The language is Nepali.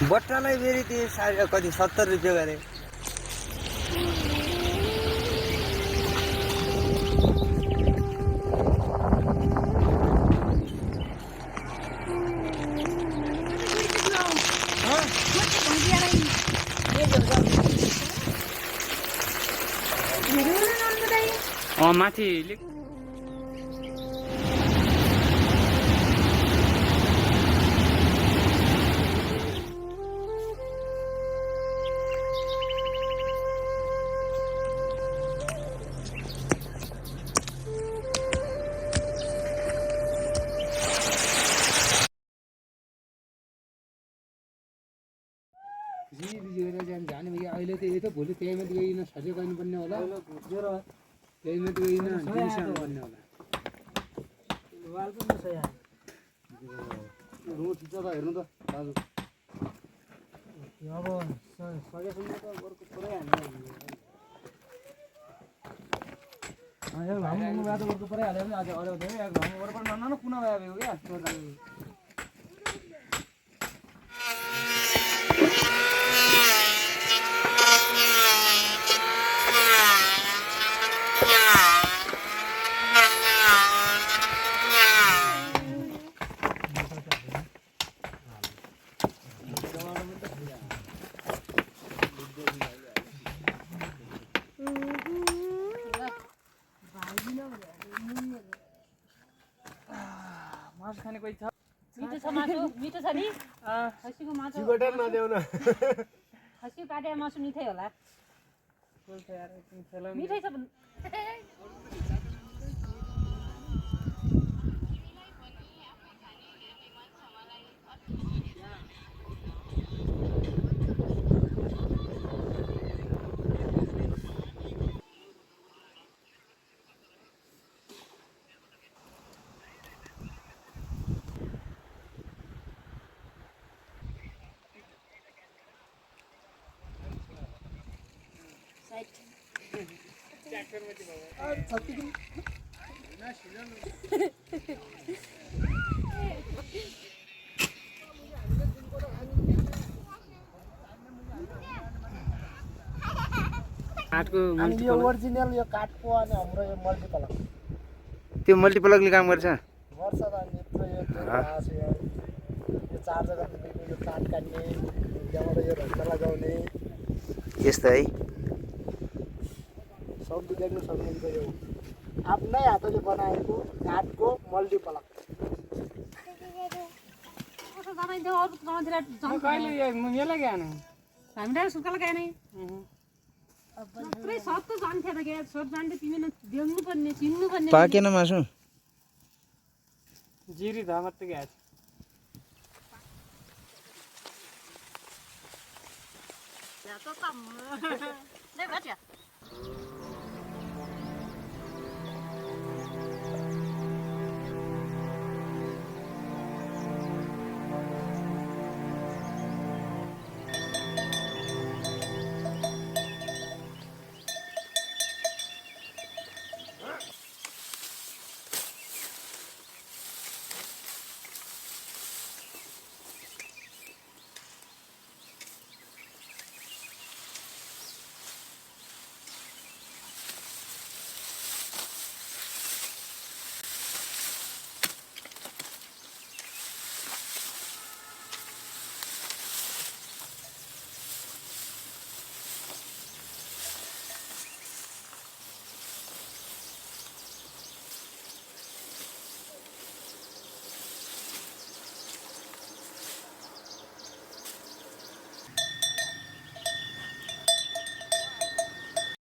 बट्टालाई फेरि त्यो कति 70 रुपियाँ गरे। माथि जाने भैया अहिले त यही त भोलि त्यही माथि गइकन सजै गर्नुपर्ने होला त्यही माथि गइकन दिउँसो गर्नुपर्ने होला रुट ठिक छ त हेर्नु त दाजु अब सकेसम्म त अर्को पुरै हाल्नु लामो भए त अर्को पुरै हाल्यो भने आज अरू धेरै लामो गरेर पनि नन कुना भयो क्या खाने कोही छ मिठो छ मासु मिठो छ नि खसीको मासु चिकटन नदेऊ न खसी काटे मासु मिठै होला मिठै छ काठको यो ओरिजिनल यो काठको अनि हाम्रो यो मल्टिप्लक त्यो मल्टिप्लकले काम गर्छ त यत्रो यो चार्जर गर्ने यो काठ काट्ने त्यहाँबाट यो रन्चा लगाउने यस्तो है सब बिगाड्नु सक्नुहुन्छ यो आफ्नै हातले बनाएको काठको मल्टिप्लक मेला गएन हामीलाई सुकाल गएन पुरै सब त जान्थ्यो त क्या सब जान्थ्यो तिमीले देख्नु पर्ने चिन्नु पर्ने पाकेन मासु जिरी धा मात्रै गएको छ